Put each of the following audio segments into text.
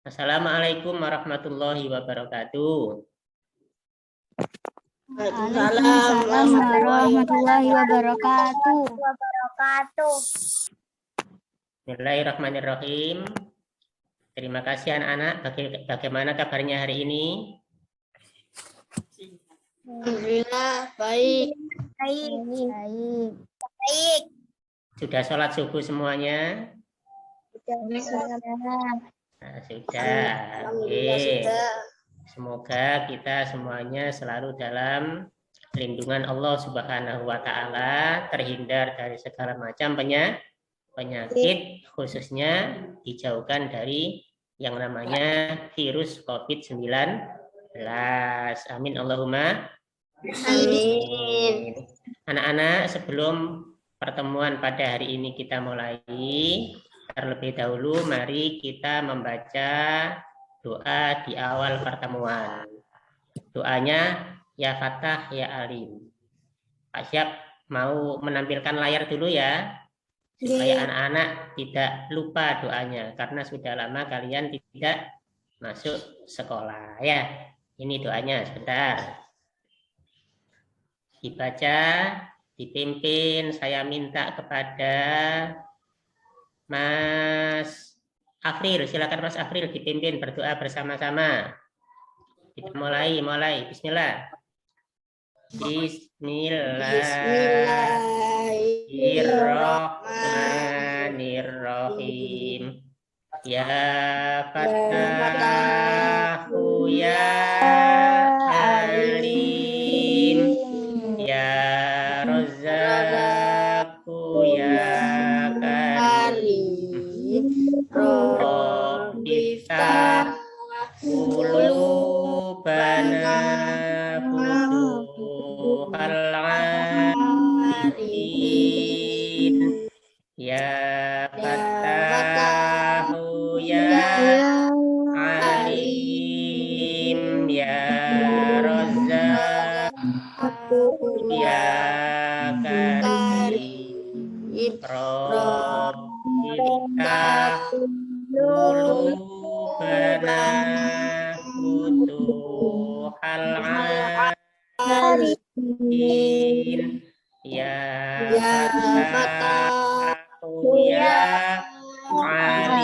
Assalamualaikum warahmatullahi wabarakatuh. Waalaikumsalam warahmatullahi wabarakatuh. Bismillahirrahmanirrahim. Terima kasih anak-anak. Bagaimana kabarnya hari ini? Alhamdulillah baik. Sudah sholat subuh semuanya? Nah, sudah. Oke. Semoga kita semuanya selalu dalam lindungan Allah Subhanahu wa Ta'ala, terhindar dari segala macam penyakit, khususnya dijauhkan dari yang namanya virus COVID-19. Amin Allahumma amin. Anak-anak, sebelum pertemuan pada hari ini kita mulai, terlebih dahulu mari kita membaca doa di awal pertemuan. Doanya ya Fatah ya Alim. Pak Syab mau menampilkan layar dulu ya, supaya anak-anak tidak lupa doanya, karena sudah lama kalian tidak masuk sekolah ya. Ini doanya, sebentar. Dibaca, dipimpin. Saya minta kepada Mas Afril, silakan Mas Afril dipimpin berdoa bersama-sama. Kita mulai. Bismillah. Bismillahirrahmanirrahim. Ya Fatahu ya Alim, ya Razzaqu ya Karim, Rabbita qulubana futuhal arifin, ya Fatahu ya Alim, ya Razzaqu ya Karim, Rabbita qulubana futuhal arifin, ya Fatahu ya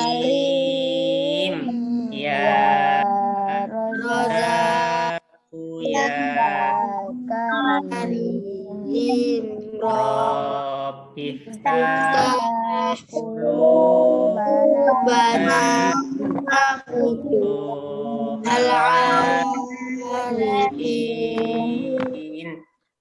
Alim, ya Razzaqu ya Karim, Rabbita qulubana futuhal arifin.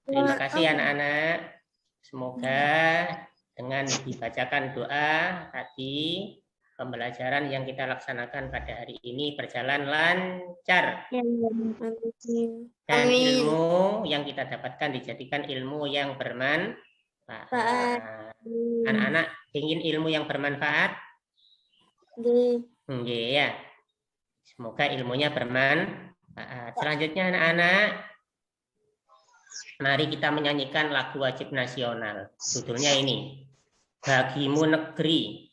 Terima kasih anak-anak. Semoga dengan dibacakan doa tadi, pembelajaran yang kita laksanakan pada hari ini berjalan lancar. Dan ilmu yang kita dapatkan dijadikan ilmu yang bermanfaat. Anak-anak ingin ilmu yang bermanfaat? Ya. Semoga ilmunya bermanfaat. Selanjutnya anak-anak, mari kita menyanyikan lagu wajib nasional. Judulnya ini, Bagimu Negeri,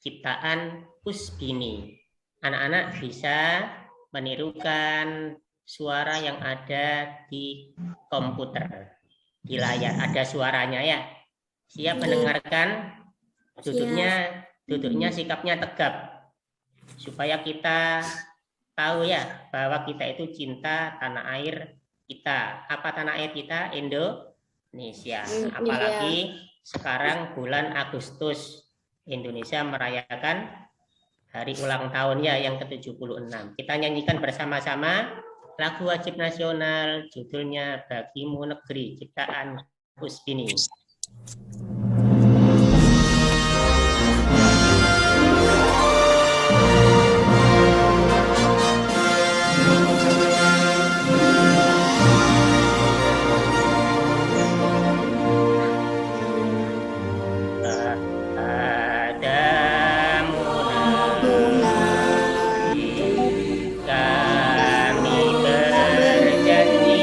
ciptaan Usbini. Anak-anak bisa menirukan suara yang ada di komputer, di layar. Ada suaranya ya. Siap mendengarkan? Duduknya sikapnya tegap. Supaya kita tahu ya, bahwa kita itu cinta tanah air kita. Apa tanah air kita? Indonesia. Apalagi sekarang bulan Agustus, Indonesia merayakan hari ulang tahunnya yang ke-76. Kita nyanyikan bersama-sama lagu wajib nasional, judulnya Bagimu Negeri, ciptaan Usbini. Kami berjanji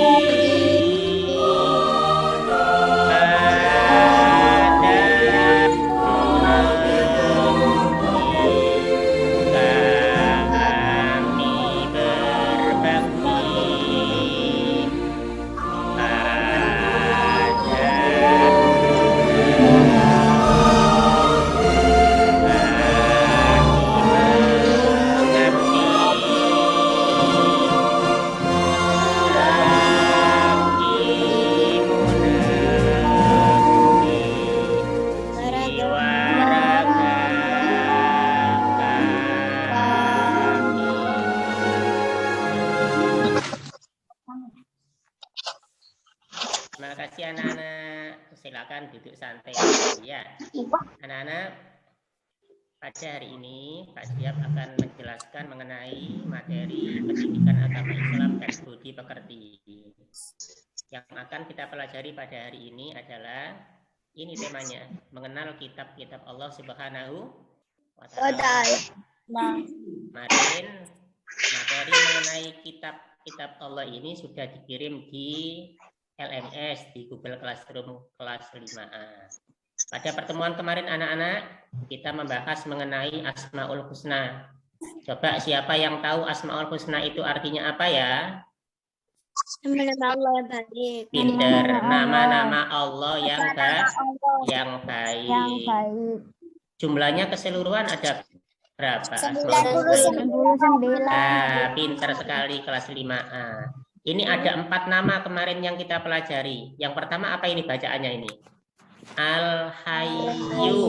kasih anak-anak. Silakan duduk santai. Ya, anak-anak, pada hari ini Pak Siap akan menjelaskan mengenai materi pendidikan agama Islam dan budi pekerti. Yang akan kita pelajari pada hari ini adalah ini temanya, mengenal kitab-kitab Allah Subhanahu wa Ta'ala. Kemarin materi mengenai kitab-kitab Allah ini sudah dikirim di LMS di Google Classroom kelas 5A. Pada pertemuan kemarin anak-anak kita membahas mengenai Asmaul Husna. Coba siapa yang tahu Asmaul Husna itu artinya apa ya? Nama Allah yang baik. Pinter, nama-nama Allah yang baik. Jumlahnya keseluruhan ada berapa? 99. Pinter sekali kelas 5A. Ini ada 4 nama kemarin yang kita pelajari. Yang pertama apa ini bacaannya ini? Al-Hayyu.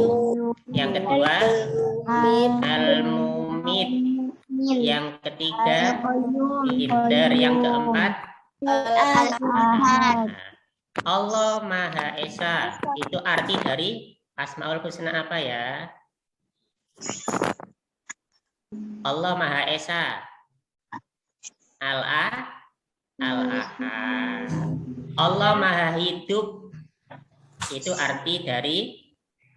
Yang kedua Al-Mumit. Yang ketiga Pinter. Yang keempat Allah Maha Esa. Itu arti dari Asmaul Husna apa ya? Allah Maha Esa. Al-Ahad. Allah Maha Hidup. Itu arti dari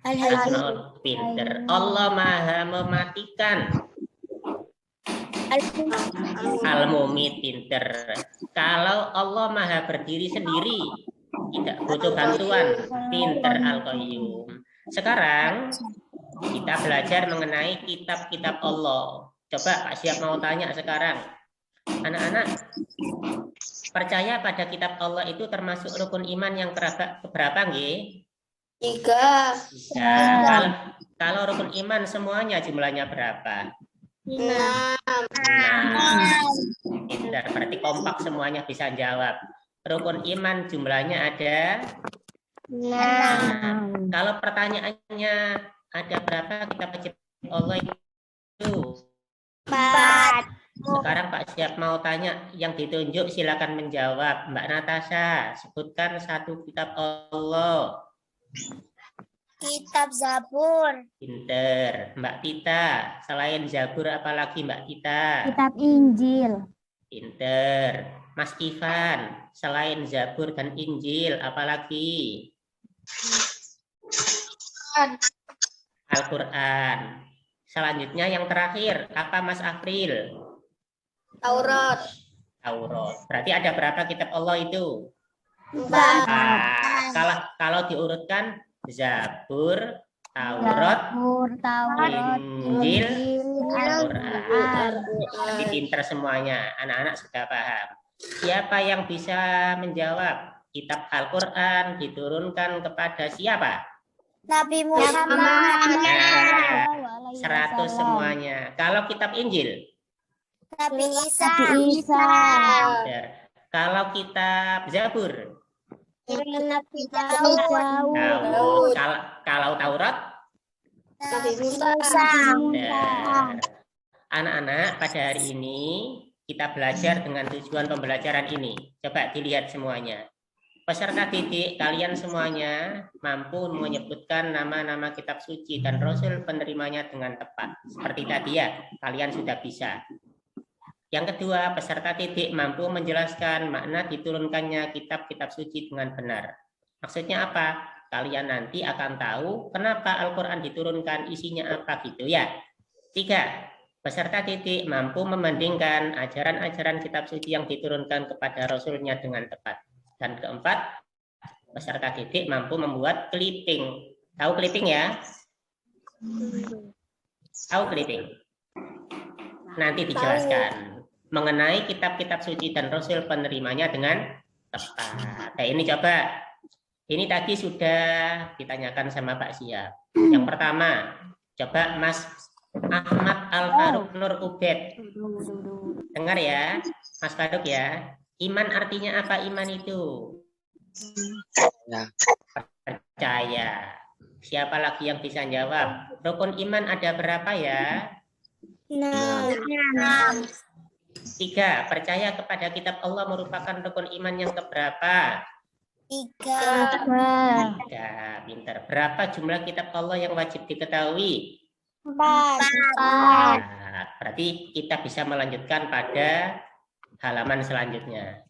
Asmaul. Pinter. Allah Maha Mematikan. Al-Mumit. Pinter. Kalau Allah Maha berdiri sendiri, tidak butuh bantuan. Pinter. Al-Qayyum. Sekarang kita belajar mengenai kitab-kitab Allah. Coba Pak Siap mau tanya sekarang. Anak-anak, percaya pada kitab Allah itu termasuk rukun iman yang berapa nggih? 3. Kalau rukun iman semuanya jumlahnya berapa? 6. Pintar, berarti kompak semuanya bisa jawab. Rukun iman jumlahnya ada 6. Kalau pertanyaannya ada berapa kitab Allah itu? 4. Sekarang Pak Siap mau tanya, yang ditunjuk silakan menjawab. Mbak Natasha, sebutkan satu kitab Allah. Kitab Zabur. Pinter. Mbak Tita, selain Zabur apalagi Mbak Tita? Kitab Injil. Pinter. Mas Ivan, selain Zabur dan Injil apalagi? Al-Quran. Selanjutnya yang terakhir, apa Mas April? Taurat. Berarti ada berapa kitab Allah itu? 4. Kalau diurutkan Zabur, Taurat, Injil, Al-Quran. Jadi pinter semuanya. Anak-anak sudah paham. Siapa yang bisa menjawab? Kitab Al-Quran diturunkan kepada siapa? Nabi Muhammad. 100 semuanya. Kalau kitab Injil? Nabi Isa. Kalau kitab Zabur? Nabi Daud. Kalau Taurat? Nabi Musa. Anak-anak, pada hari ini kita belajar dengan tujuan pembelajaran ini. Coba dilihat semuanya. Peserta didik, kalian semuanya mampu menyebutkan nama-nama kitab suci dan Rasul penerimanya dengan tepat. Seperti tadi ya, kalian sudah bisa. Yang kedua, peserta didik mampu menjelaskan makna diturunkannya kitab-kitab suci dengan benar. Maksudnya apa? Kalian nanti akan tahu kenapa Al-Quran diturunkan, isinya apa gitu ya. 3, peserta didik mampu membandingkan ajaran-ajaran kitab suci yang diturunkan kepada Rasulnya dengan tepat. Dan keempat, peserta didik mampu membuat clipping. Tahu clipping ya? Tahu clipping? Nanti dijelaskan mengenai kitab-kitab suci dan Rasul penerimanya dengan tepat. Nah, ini coba. Ini tadi sudah ditanyakan sama Pak Siap. Yang pertama, coba Mas Ahmad Al-Faruq Nur Ubed. Dengar ya, Mas Faruq ya. Iman artinya apa iman itu? Percaya. Siapa lagi yang bisa jawab? Rukun iman ada berapa ya? 6. 3, percaya kepada kitab Allah merupakan rukun iman yang keberapa? 3. 3. Pinter. Berapa jumlah kitab Allah yang wajib diketahui? 4. Nah, berarti kita bisa melanjutkan pada halaman selanjutnya.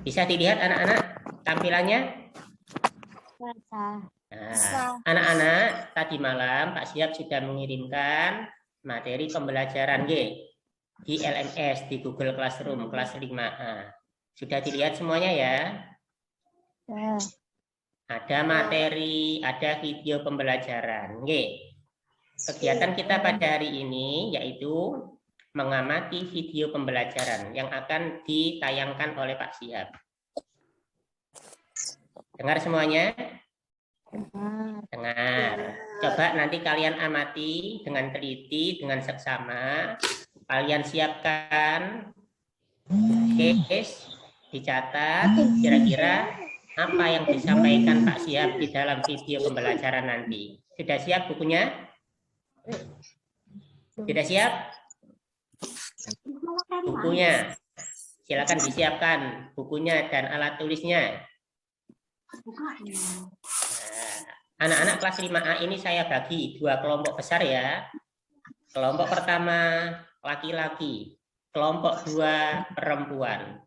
Bisa dilihat anak-anak tampilannya? Nah, anak-anak, tadi malam Pak Siap sudah mengirimkan materi pembelajaran di LMS, di Google Classroom, kelas 5A. Sudah dilihat semuanya ya? Ada materi, ada video pembelajaran. Kegiatan kita pada hari ini yaitu mengamati video pembelajaran yang akan ditayangkan oleh Pak Siap. Dengar semuanya? Dengar. Coba nanti kalian amati dengan teliti, dengan seksama. Kalian siapkan case, dicatat kira-kira apa yang disampaikan Pak Siap di dalam video pembelajaran nanti. Sudah siap bukunya? Sudah siap? Bukunya. Silakan disiapkan bukunya dan alat tulisnya. Anak-anak kelas 5A ini saya bagi 2 kelompok besar ya. Kelompok pertama laki-laki, kelompok 2 perempuan.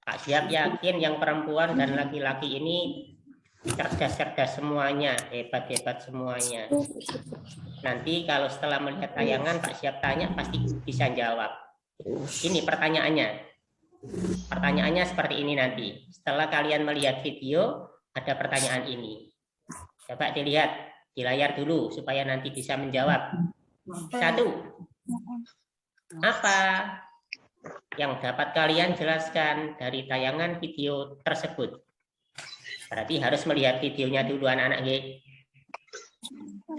Pak Siap yakin yang perempuan dan laki-laki ini cerdas-cerdas semuanya, hebat-hebat semuanya. Nanti kalau setelah melihat tayangan Pak Siap tanya pasti bisa jawab. Ini pertanyaannya. Pertanyaannya seperti ini nanti. Setelah kalian melihat video, ada pertanyaan ini. Coba dilihat di layar dulu supaya nanti bisa menjawab. 1. Apa yang dapat kalian jelaskan dari tayangan video tersebut? Berarti harus melihat videonya dulu anak-anak. 2.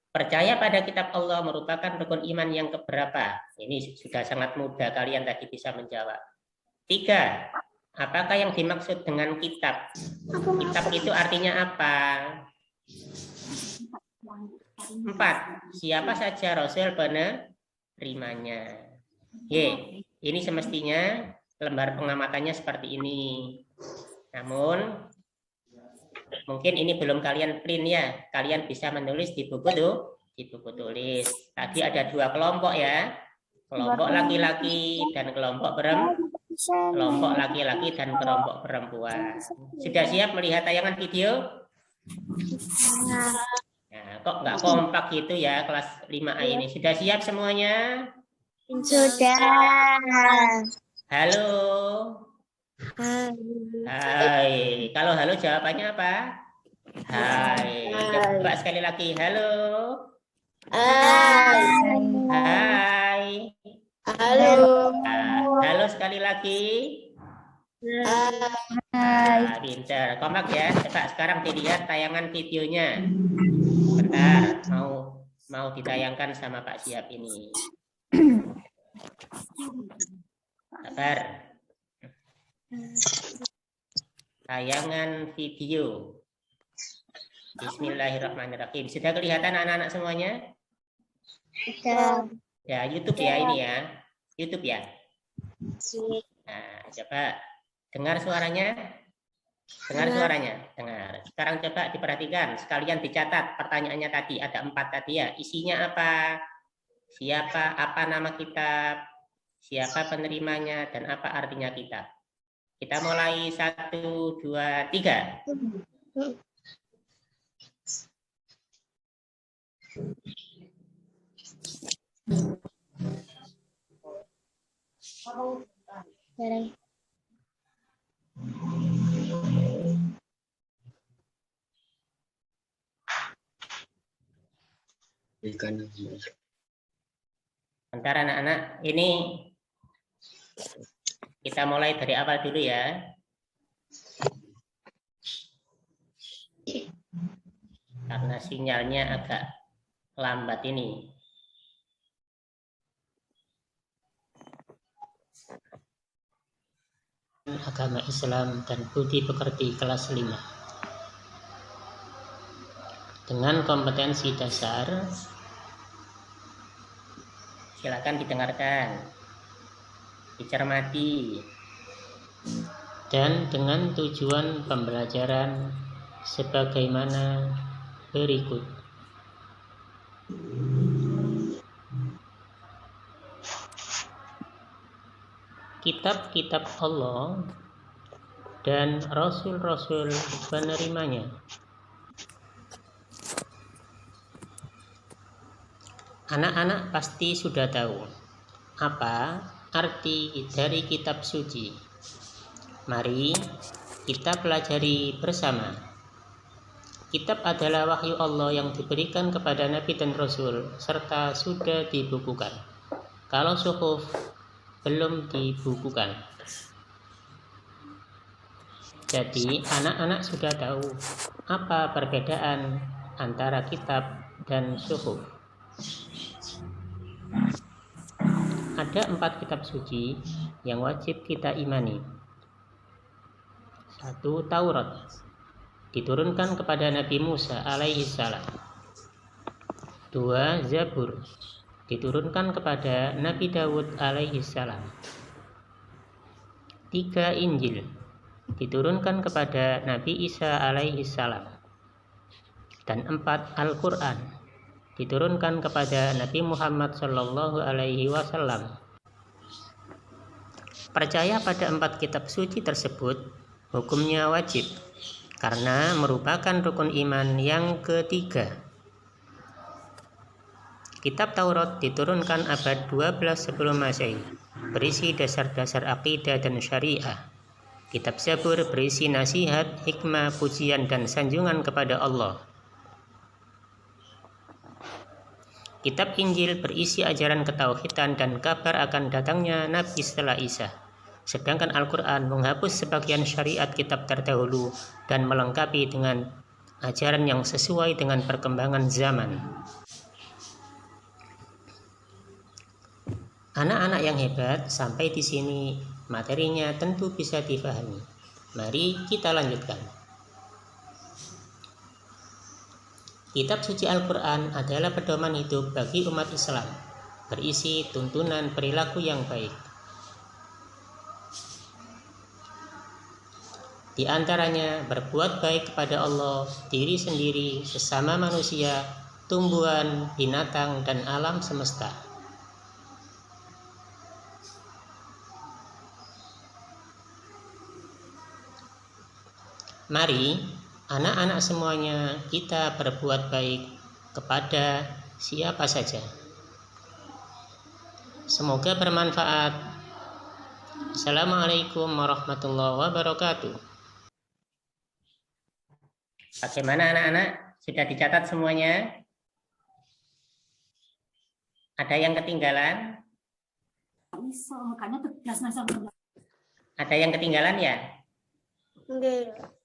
Percaya pada kitab Allah merupakan rukun iman yang keberapa? Ini sudah sangat mudah, kalian tadi bisa menjawab. 3. Apakah yang dimaksud dengan kitab? Kitab itu artinya apa? 4. Siapa saja Rasul penerimanya? Ini semestinya lembar pengamatannya seperti ini. Namun mungkin ini belum kalian print ya. Kalian bisa menulis di buku tulis. Tadi ada 2 kelompok ya. Kelompok laki-laki dan kelompok laki-laki dan kelompok perempuan. Sudah siap melihat tayangan video? Nah, kok nggak kompak gitu ya kelas 5A ini? Sudah siap semuanya? Sudah. Halo. Hai. Kalau halo jawabannya apa? Hai. Coba sekali lagi. Halo. Hai. Halo. Halo sekali lagi. Pintar. Kompak ya. Coba sekarang dilihat tayangan videonya. Bentar, mau ditayangkan sama Pak Siap ini. Sabar. Tayangan video. Bismillahirrahmanirrahim. Sudah kelihatan anak-anak semuanya? Sudah. Ya, YouTube ya ini ya. YouTube ya. Nah, coba dengar suaranya. Dengar suaranya. Dengar. Sekarang coba diperhatikan. Sekalian dicatat pertanyaannya tadi. Ada 4 tadi ya. Isinya apa? Siapa? Apa nama kitab? Siapa penerimanya? Dan apa artinya kitab? Kita mulai 1, 2, 3. Bentar anak-anak, ini kita mulai dari awal dulu ya. Karena sinyalnya agak lambat ini. Agama Islam dan Budi Pekerti kelas 5. Dengan kompetensi dasar, silakan didengarkan, dicermati. dan dengan tujuan pembelajaran sebagaimana berikut. Kitab-kitab Allah dan rasul-rasul penerimanya. Anak-anak pasti sudah tahu apa arti dari kitab suci. Mari kita pelajari bersama. Kitab adalah wahyu Allah yang diberikan kepada Nabi dan Rasul serta sudah dibukukan. Kalau suhuf belum dibukukan. Jadi anak-anak sudah tahu apa perbedaan antara kitab dan suhuf. Ada 4 kitab suci yang wajib kita imani. 1. Taurat, diturunkan kepada Nabi Musa alaihi salam. 2. Zabur, diturunkan kepada Nabi Dawud alaihi salam. 3. Injil, diturunkan kepada Nabi Isa alaihi salam. Dan 4. Al-Quran, diturunkan kepada Nabi Muhammad sallallahu alaihi wasallam. Percaya pada 4 kitab suci tersebut hukumnya wajib karena merupakan rukun iman yang ketiga. Kitab Taurat diturunkan abad 12 sebelum Masehi, berisi dasar-dasar akidah dan syariah. Kitab Zabur berisi nasihat, hikmah, pujian dan sanjungan kepada Allah. Kitab Injil berisi ajaran ketauhidan dan kabar akan datangnya Nabi setelah Isa. Sedangkan Al-Quran menghapus sebagian syariat kitab terdahulu dan melengkapi dengan ajaran yang sesuai dengan perkembangan zaman. Anak-anak yang hebat, sampai di sini materinya tentu bisa difahami. Mari kita lanjutkan. Kitab suci Al-Quran adalah pedoman hidup bagi umat Islam, berisi tuntunan perilaku yang baik. Di antaranya berbuat baik kepada Allah, diri sendiri, sesama manusia, tumbuhan, binatang, dan alam semesta. Mari anak-anak semuanya kita berbuat baik kepada siapa saja. Semoga bermanfaat. Assalamualaikum warahmatullahi wabarakatuh. Bagaimana anak-anak? Sudah dicatat semuanya? Ada yang ketinggalan? Ada yang ketinggalan ya?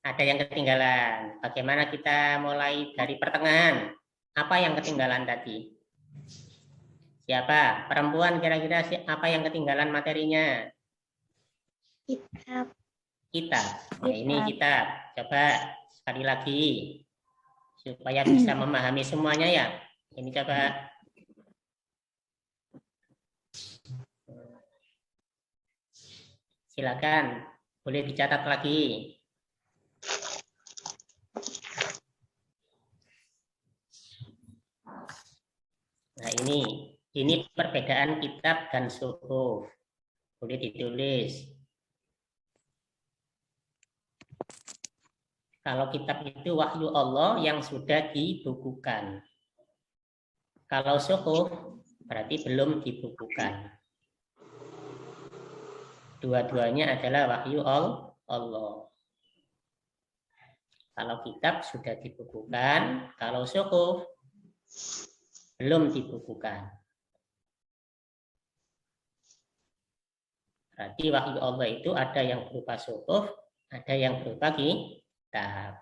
Ada yang ketinggalan. Bagaimana kita mulai dari pertengahan? Apa yang ketinggalan tadi? Siapa? Perempuan kira-kira apa yang ketinggalan materinya? Kitab. Kitab. Nah, ini kitab. Coba sekali lagi supaya bisa memahami semuanya ya. Ini coba. Silakan, boleh dicatat lagi. Nah, ini perbedaan kitab dan suhuf. Boleh ditulis. Kalau kitab itu wahyu Allah yang sudah dibukukan. Kalau suhuf berarti belum dibukukan. Dua-duanya adalah wahyu Allah. Kalau kitab sudah dibukukan, kalau suhuf belum dibukukan. Berarti wahyu Allah itu ada yang berupa suhuf, ada yang berupa kitab.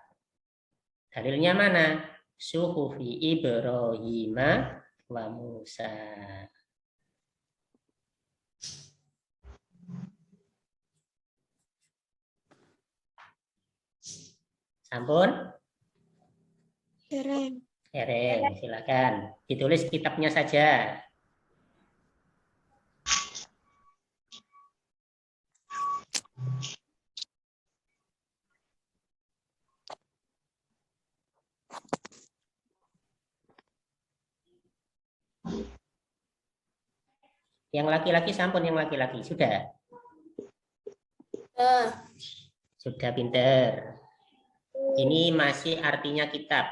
Dalilnya mana? Suhufi Ibrahim wa Musa. Sampun? Keren. Silakan. Ditulis kitabnya saja. Yang laki-laki sampun, yang laki-laki sudah. Sudah pinter. Ini masih artinya kitab.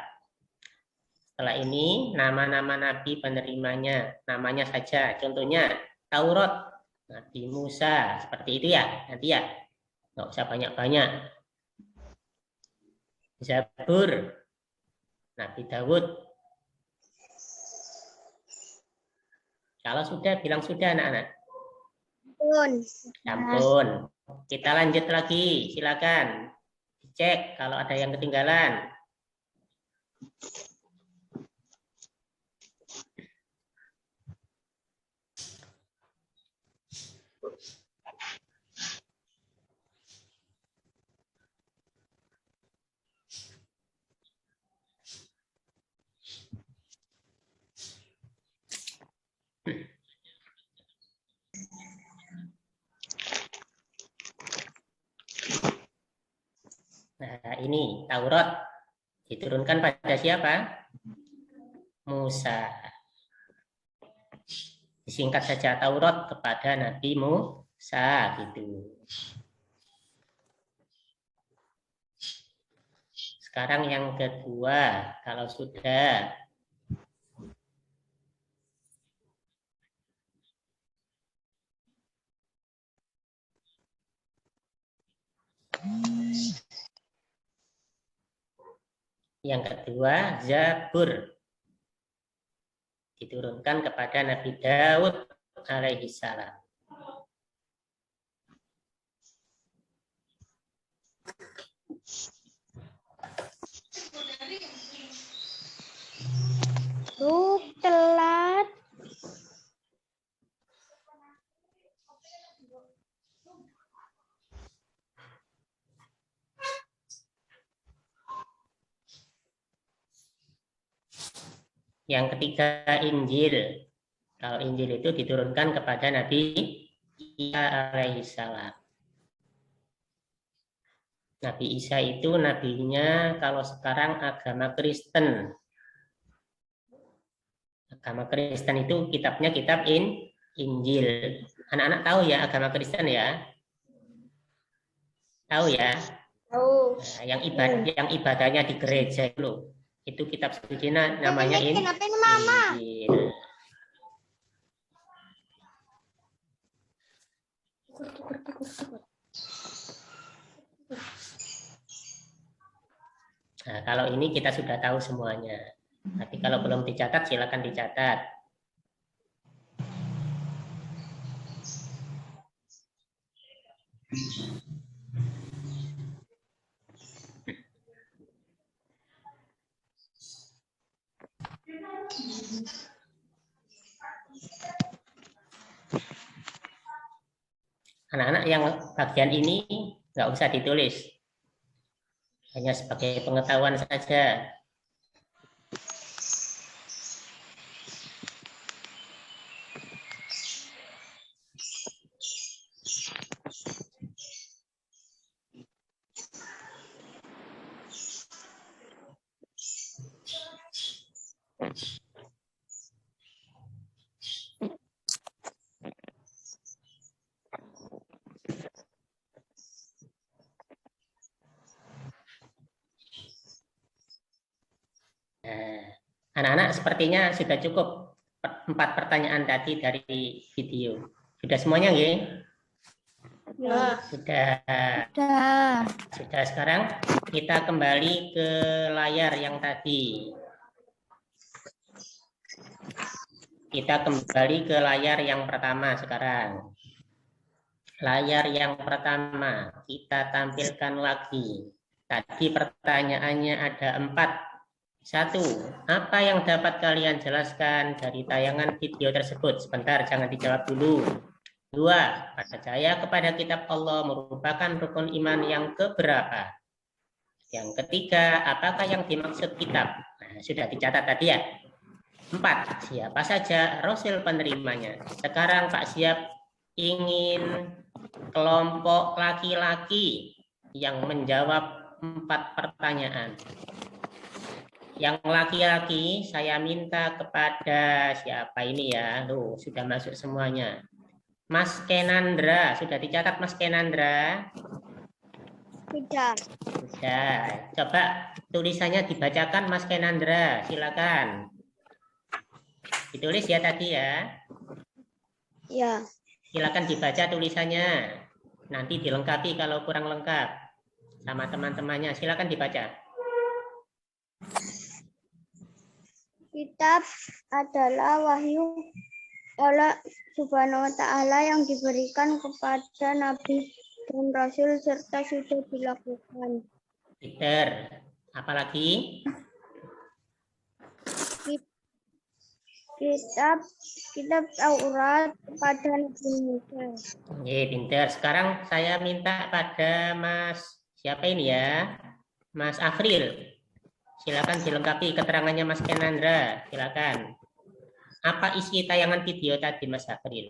Setelah ini nama-nama nabi penerimanya, namanya saja. Contohnya Taurat, Nabi Musa, seperti itu ya. Nanti ya, nggak usah banyak-banyak. Zabur, Nabi Dawud. Kalau sudah, bilang sudah anak-anak. Ampun. Kita lanjut lagi, silakan. Cek kalau ada yang ketinggalan. Nah, ini Taurat diturunkan pada siapa? Musa. Disingkat saja Taurat kepada Nabi Musa gitu. Sekarang yang kedua, kalau sudah yang kedua, Zabur diturunkan kepada Nabi Daud alaihi salam. Telat. Yang ketiga, Injil. Kalau Injil itu diturunkan kepada Nabi Isa alaihissalam. Nabi Isa itu nabinya kalau sekarang agama Kristen. Agama Kristen itu kitabnya kitab Injil. Anak-anak tahu ya agama Kristen ya? Tahu ya? Tahu. Nah, yang ibadahnya di gereja itu kitab sucinya namanya Injil. Nah, kalau ini kita sudah tahu semuanya. Tapi kalau belum dicatat, silakan dicatat. Anak-anak yang bagian ini nggak usah ditulis. Hanya sebagai pengetahuan saja. Anak-anak sepertinya sudah cukup 4 pertanyaan tadi dari video. Sudah semuanya nggih? Ya. Sudah. Sudah. Sekarang kita kembali ke layar yang tadi. Kita kembali ke layar yang pertama sekarang. Layar yang pertama kita tampilkan lagi. Tadi pertanyaannya ada 4. 1. Apa yang dapat kalian jelaskan dari tayangan video tersebut? Sebentar, jangan dijawab dulu. 2. Percaya kepada kitab Allah merupakan rukun iman yang keberapa? Yang ketiga, apakah yang dimaksud kitab? Nah, sudah dicatat tadi ya. 4. Siapa saja rasul penerimanya? Sekarang Pak Siap ingin kelompok laki-laki yang menjawab 4 pertanyaan. Yang laki-laki saya minta kepada siapa ini ya? Loh, sudah masuk semuanya. Mas Kenandra, sudah dicatat Mas Kenandra? Tidak. Sudah. Coba tulisannya dibacakan Mas Kenandra, silakan. Ditulis ya tadi ya. Ya. Silakan dibaca tulisannya. Nanti dilengkapi kalau kurang lengkap sama teman-temannya. Silakan dibaca. Kitab adalah wahyu Allah Subhanahu wa Ta'ala yang diberikan kepada Nabi dan Rasul serta sudah dilakukan. Peter, apalagi? Kitab Taurat kepada Nabi Musa. Oke, pinter. Sekarang saya minta pada Mas siapa ini ya? Mas Afril. Silakan dilengkapi keterangannya Mas Kenandra. Silakan. Apa isi tayangan video tadi Mas Afril?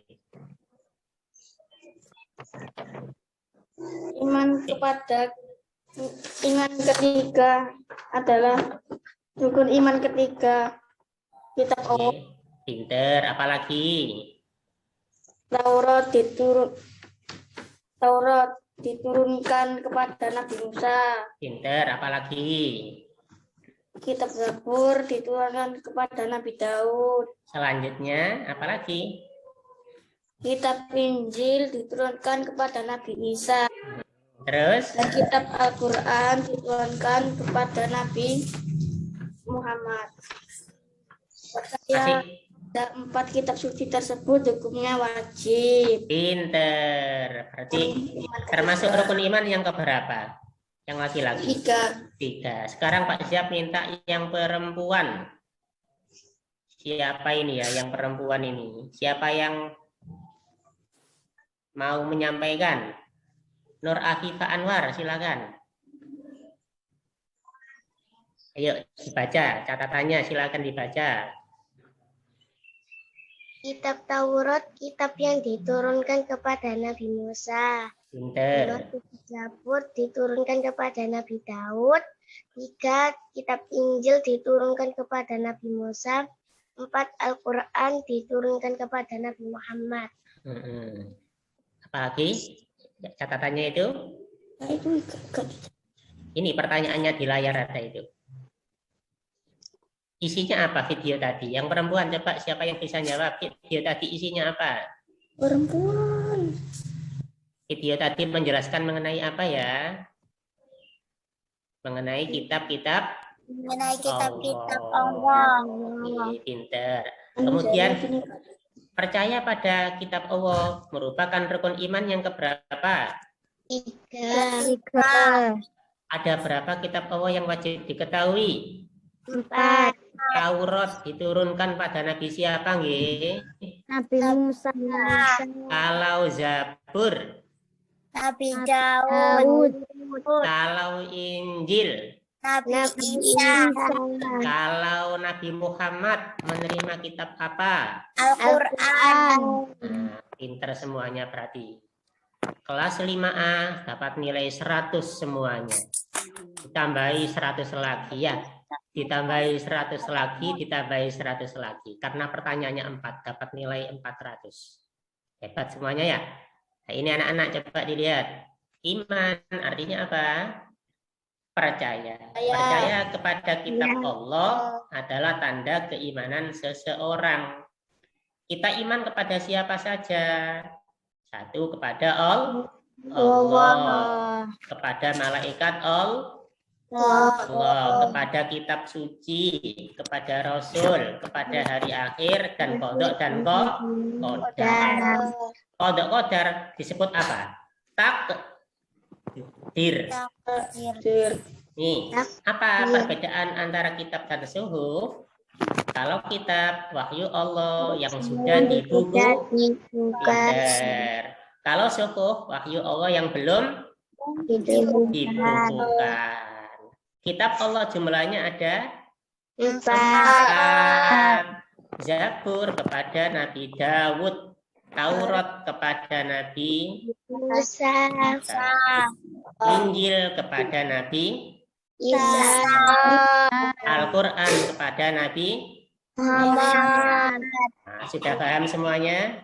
Iman ketiga adalah rukun iman ketiga. Kitab Allah. Pinter. Apalagi? Taurat diturunkan kepada Nabi Musa. Pinter. Apalagi? Kitab Zabur diturunkan kepada Nabi Daud. Selanjutnya, apalagi? Kitab Injil diturunkan kepada Nabi Isa. Terus? Dan kitab Al-Quran diturunkan kepada Nabi Muhammad. Percaya ada 4 kitab suci tersebut hukumnya wajib. Pinter. Berarti termasuk rukun iman yang keberapa? Yang laki-laki? 3. Sekarang Pak Siap minta yang perempuan. Siapa ini ya yang perempuan ini? Siapa yang mau menyampaikan? Nur Afifah Anwar, silakan. Ayo dibaca catatannya, silakan dibaca. Kitab Taurat, kitab yang diturunkan kepada Nabi Musa. Pinter. Kitab Zabur diturunkan kepada Nabi Daud. 3. Kitab Injil diturunkan kepada Nabi Musa. 4. Al-Quran diturunkan kepada Nabi Muhammad. Apalagi catatannya itu? Ini pertanyaannya di layar ada itu. Isinya apa video tadi? Yang perempuan coba siapa yang bisa jawab? Video tadi isinya apa? Perempuan. Video tadi menjelaskan mengenai apa ya? Mengenai kitab-kitab Allah. Pinter. Kemudian percaya pada kitab Allah merupakan rukun iman yang keberapa? 3. Ada berapa kitab Allah yang wajib diketahui? 4. Taurat diturunkan pada Nabi siapa nggih? Nabi Musa. Kalau Zabur? Nabi Daud. Kalau Injil? Nabi Isa. Kalau Nabi Muhammad menerima kitab apa? Al-Quran. Nah, pinter semuanya berarti. Kelas 5A dapat nilai 100 semuanya. Ditambahi 100 lagi ya. Ditambahi 100 lagi, ditambahi 100 lagi. Karena pertanyaannya 4, dapat nilai 400. Hebat semuanya ya. Nah, ini anak-anak coba dilihat. Iman artinya apa? Percaya. Percaya kepada kitab Allah adalah tanda keimanan seseorang. Kita iman kepada siapa saja? 1 kepada Allah, kepada malaikat Allah, kepada kitab suci, kepada Rasul, kepada hari akhir, dan qadha dan qadar. Qadha qadar disebut apa? Takdir. Nih, apa perbedaan antara kitab dan suhuf? Kalau kitab wahyu Allah yang sudah dibukukan. Kalau suhuf wahyu Allah yang belum dibukukan. Kitab Allah jumlahnya ada 4. Zabur kepada Nabi Daud, Taurat kepada Nabi Musa. Injil kepada Nabi Isa. Al-Quran kepada Nabi Muhammad. Nah, sudah paham semuanya?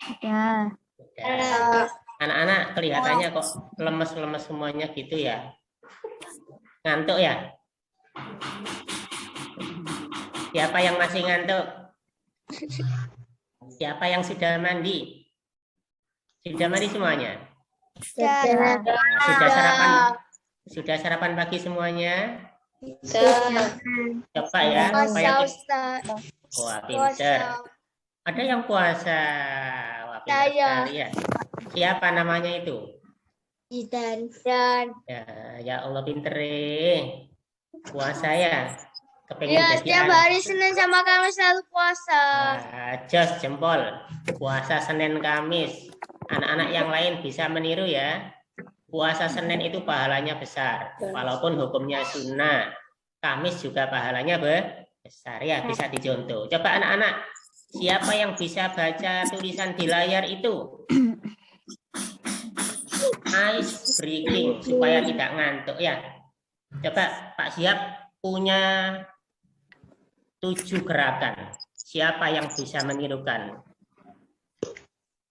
Sudah. Sudah. Anak-anak kelihatannya kok lemes-lemes semuanya gitu ya. Ngantuk ya? Siapa yang masih ngantuk? Siapa yang sudah mandi? Sudah mandi semuanya? Sudah sarapan? Sudah sarapan pagi semuanya? Coba ya, supaya kita... Wah, pinter. Ada yang puasa. Wah, pinter sekali ya. Siapa namanya itu? Dan Ya Allah, pinter. Puasa ya. Kepengen ya, jadi setiap hari Senin sama Kamis selalu puasa. Jos jempol. Puasa Senin Kamis. Anak-anak yang lain bisa meniru ya. Puasa Senin itu pahalanya besar. Walaupun hukumnya sunnah. Kamis juga pahalanya besar ya. Bisa dicontoh. Coba anak-anak. Siapa yang bisa baca tulisan di layar itu? Ice breaking. Supaya tidak ngantuk ya. Coba Pak Siap punya 7 gerakan. Siapa yang bisa menirukan?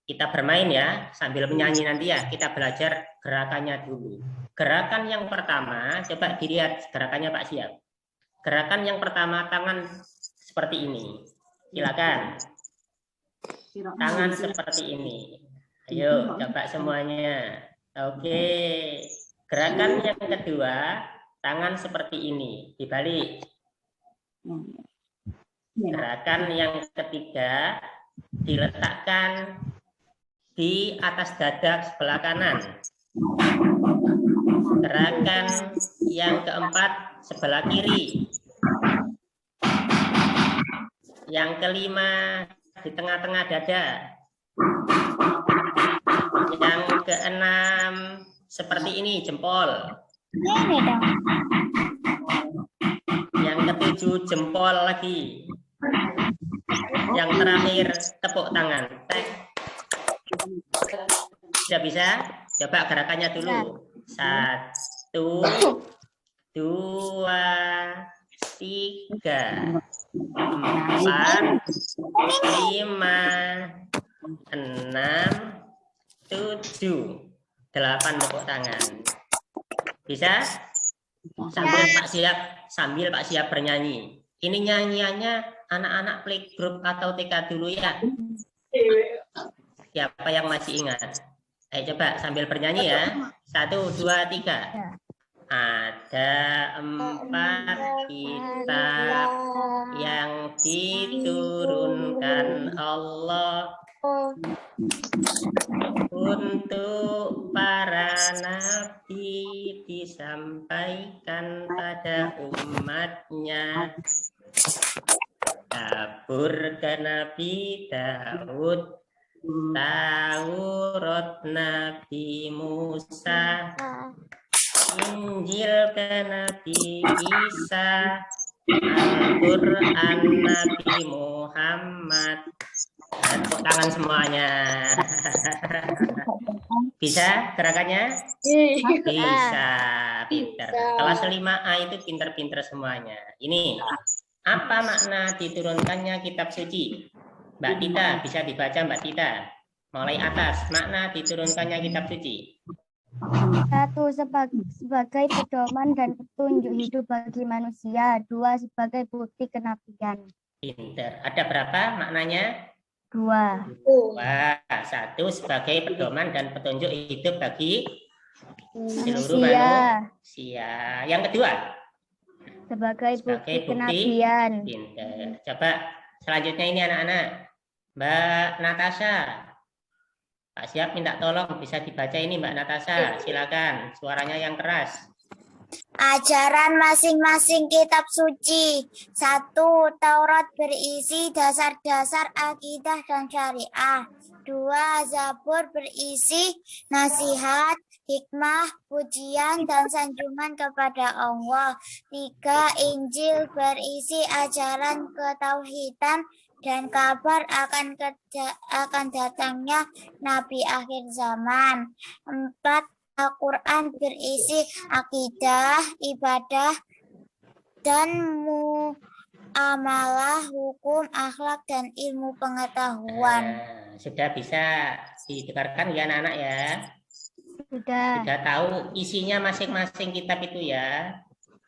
Kita bermain ya, sambil menyanyi nanti ya. Kita belajar gerakannya dulu. Gerakan yang pertama, coba dilihat gerakannya Pak Siap. Gerakan yang pertama, tangan seperti ini. Silakan. Tangan seperti ini. Ayo, coba semuanya. Oke. Gerakan yang kedua, tangan seperti ini. Dibalik. Gerakan yang ketiga, diletakkan di atas dada sebelah kanan. Gerakan yang keempat sebelah kiri. Yang kelima di tengah-tengah dada. Yang keenam seperti ini jempol. Yang ketujuh jempol lagi. Yang terakhir tepuk tangan. Sudah bisa? Coba gerakannya dulu. 1, 2, 3, 4, 5, 6, 7, 8 tepuk tangan. Bisa? Sambil Pak Siap bernyanyi. Ini nyanyiannya anak-anak playgroup atau TK dulu ya. Siapa yang masih ingat? Ayo coba sambil bernyanyi ya. 1, 2, 3. Ada 4 kitab yang diturunkan Allah untuk para nabi, disampaikan pada umatnya. Zabur ke Nabi Daud, Taurat Nabi Musa, Injil ke Nabi Isa, Al-Quran Nabi Muhammad. Tepuk tangan semuanya. Bisa gerakannya? Bisa. Pinter. Kelas 5A itu pinter-pinter semuanya. Ini apa makna diturunkannya kitab suci? Mbak Tita, bisa dibaca Mbak Tita. Mulai atas, makna diturunkannya kitab suci. 1. Sebagai pedoman dan petunjuk hidup bagi manusia. 2. Sebagai bukti kenabian. Pinter. Ada berapa maknanya? 2. 1 sebagai pedoman dan petunjuk hidup bagi seluruh manusia. Yang kedua? Sebagai bukti kenabian. Pinter. Coba selanjutnya ini anak-anak. Mbak Natasha. Pak Siap minta tolong bisa dibaca ini Mbak Natasha. Silakan. Suaranya yang keras. Ajaran masing-masing kitab suci. 1. Taurat berisi dasar-dasar akidah dan syariah. 2. Zabur berisi nasihat, hikmah, pujian, dan sanjungan kepada Allah. 3. Injil berisi ajaran ketauhidan dan kabar akan datangnya Nabi akhir zaman. 4. Al-Quran berisi akidah, ibadah, dan amalah, hukum, akhlak, dan ilmu pengetahuan. Nah, sudah bisa didengarkan ya anak-anak ya? Sudah. Sudah tahu isinya masing-masing kitab itu ya?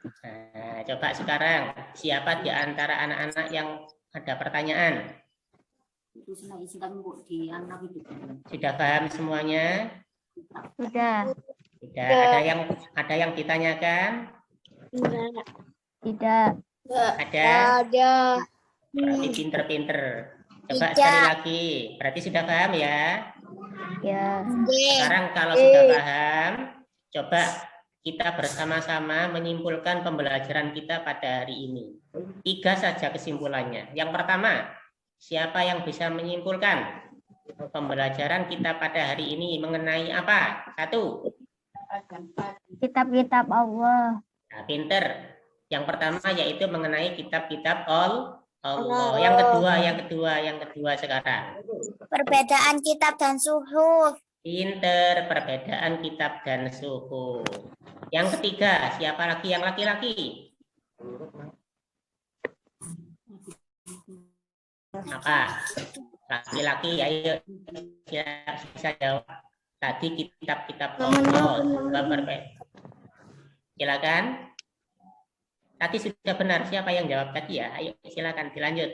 Nah, coba sekarang siapa di antara anak-anak yang ada pertanyaan? Sudah paham semuanya? Sudah. Sudah. Ada yang ditanyakan? Tidak. Ada. Berarti pinter-pinter. Coba Tidak. sekali lagi. Berarti sudah paham ya? Ya. Sekarang kalau sudah paham, coba kita bersama-sama menyimpulkan pembelajaran kita pada hari ini. 3 saja kesimpulannya. Yang pertama, siapa yang bisa menyimpulkan pembelajaran kita pada hari ini mengenai apa? 1. Kitab-kitab Allah. Nah, pinter. Yang pertama yaitu mengenai kitab-kitab Allah. Yang kedua sekarang. Perbedaan kitab dan suhuf. Pinter, perbedaan kitab dan suhuf. Yang ketiga, siapa lagi yang laki-laki? Apa? Laki-laki, ayo bisa jawab. Tadi kitab-kitab Allah. Silakan. Tadi sudah benar. Siapa yang jawab tadi ya? Ayo silakan dilanjut.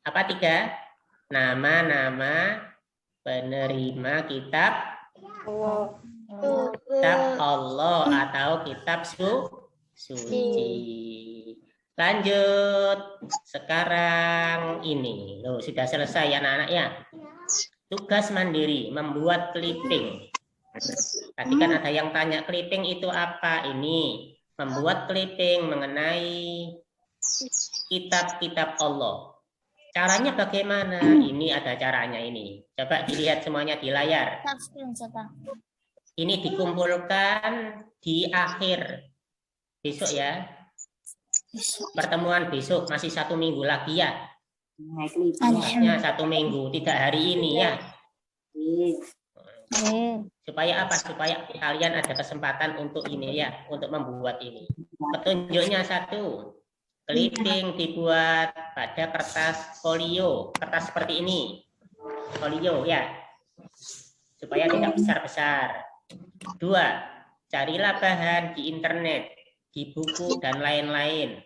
Apa 3? Nama-nama penerima kitab Allah atau kitab suci. Lanjut. Sekarang ini. Loh, sudah selesai anak-anak ya. Tugas mandiri, membuat clipping. Tadi kan ada yang tanya clipping itu apa? Ini membuat clipping mengenai kitab-kitab Allah. Caranya bagaimana? Ini ada caranya ini. Coba dilihat semuanya di layar. Ini dikumpulkan di akhir besok ya. Pertemuan besok masih 1 minggu lagi ya. Tugasnya 1 minggu, tidak hari ini ya. Supaya apa? Supaya kalian ada kesempatan untuk ini ya, untuk membuat ini. Petunjuknya 1. Clipping dibuat pada kertas folio, kertas seperti ini, folio ya, supaya tidak besar-besar. 2, carilah bahan di internet, di buku dan lain-lain.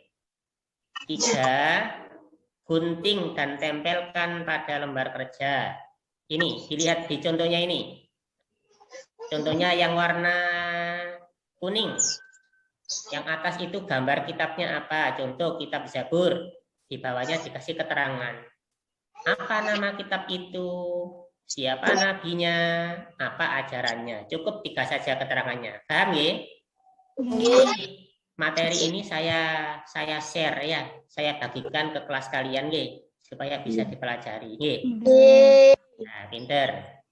3, gunting dan tempelkan pada lembar kerja. Ini dilihat di contohnya ini, contohnya yang warna kuning. Yang atas itu gambar kitabnya apa? Contoh kitab Zabur. Di bawahnya dikasih keterangan. Apa nama kitab itu? Siapa nabinya? Apa ajarannya? Cukup 3 saja keterangannya. Paham ya? Materi ini saya share ya. Saya bagikan ke kelas kalian ya, supaya bisa dipelajari. Nah, pinter.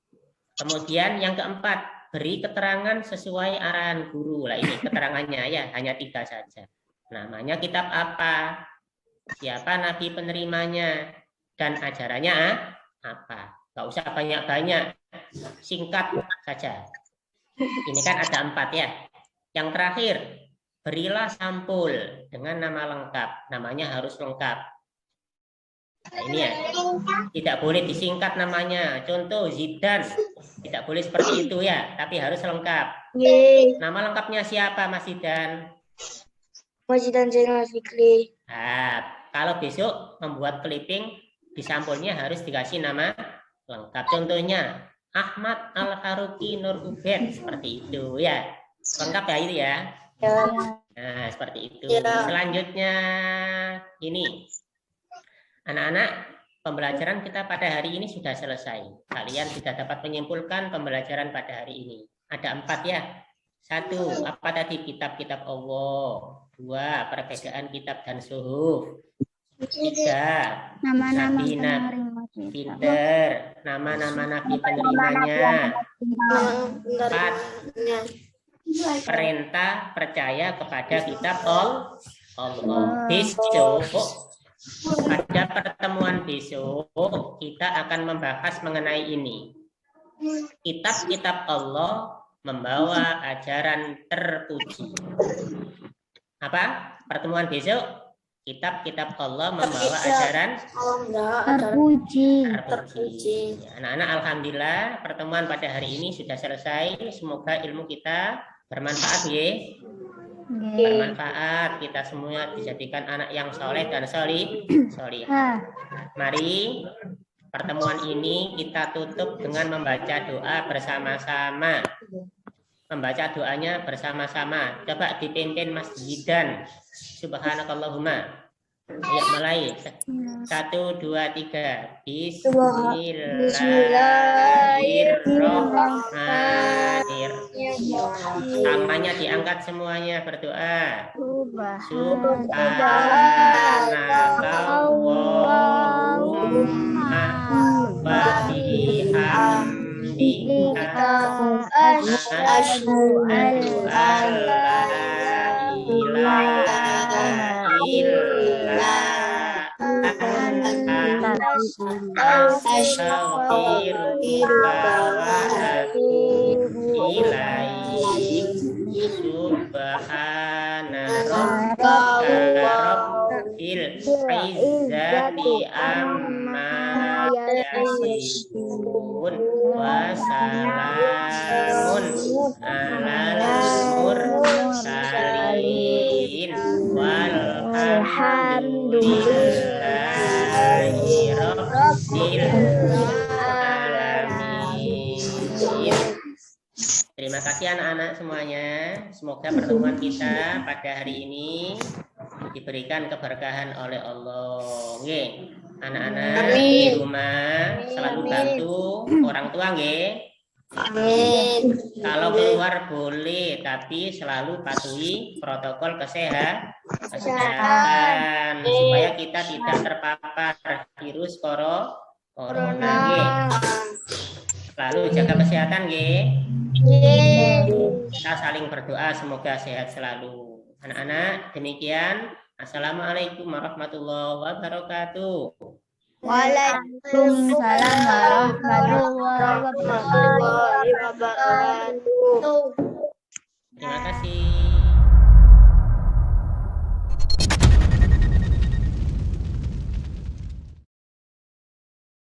Kemudian yang keempat, beri keterangan sesuai arahan guru. Lah ini keterangannya ya, hanya 3 saja. Namanya kitab apa? Siapa nabi penerimanya? Dan ajarannya apa? Gak usah banyak-banyak. Singkat saja. Ini kan ada 4 ya. Yang terakhir, berilah sampul dengan nama lengkap. Namanya harus lengkap. Nah, ini ya. Tidak boleh disingkat namanya. Contoh Zidan. Tidak boleh seperti itu ya, tapi harus lengkap. Nama lengkapnya siapa Mas Zidan? Mas Zidan Zainal Fikri. Nah, kalau besok membuat clipping, di sampulnya harus dikasih nama lengkap. Contohnya Ahmad Al-Faruqi Nur Ubed, seperti itu ya. Lengkap ya itu ya. Nah, seperti itu. Selanjutnya ini. Anak-anak, pembelajaran kita pada hari ini sudah selesai. Kalian sudah dapat menyimpulkan pembelajaran pada hari ini. Ada 4 ya. 1, apa tadi? Kitab-kitab Allah. 2, perbedaan kitab dan suhuf. 3, Nama-nama nabi penerima kitab. pinter. Nama-nama nabi penerimanya. 4, perintah percaya kepada kitab Allah. Besok, pada pertemuan besok kita akan membahas mengenai ini. Kitab-kitab Allah membawa ajaran terpuji. Apa? Pertemuan besok kitab-kitab Allah membawa ajaran Terpuji. terpuji. Anak-anak, alhamdulillah pertemuan pada hari ini sudah selesai. Semoga ilmu kita bermanfaat ya. Bermanfaat, kita semua dijadikan anak yang soleh dan solihah. Mari pertemuan ini kita tutup dengan membaca doa bersama-sama. Membaca doanya bersama-sama. Coba dipimpin Mas Zidan. Subhanakallahumma. Ayo mulai. 1, 2, 3. Bismillahirrahmanirrahim. Tangannya diangkat semuanya, berdoa. Subhanakallahumma wa bihamdika asyhadu an la ilaha illa anta astaghfiruka wa atubu ilaik. Subhana rabbika rabbil izzati amma yasifun wa salamun alal mursalin walhamdulillahi rabbil alamin. Terima kasih anak-anak semuanya. Semoga pertemuan kita pada hari ini diberikan keberkahan oleh Allah. Nggih. Anak-anak di rumah selalu bantu orang tua nggih. Amin. Kalau keluar boleh, tapi selalu patuhi protokol kesehatan supaya kita tidak terpapar virus corona. Nggih. Lalu jaga kesehatan nggih. Kita saling berdoa semoga sehat selalu. Anak-anak, demikian. Assalamualaikum warahmatullahi wabarakatuh. Waalaikumsalam warahmatullahi wabarakatuh. Wabarakatuh. Terima kasih.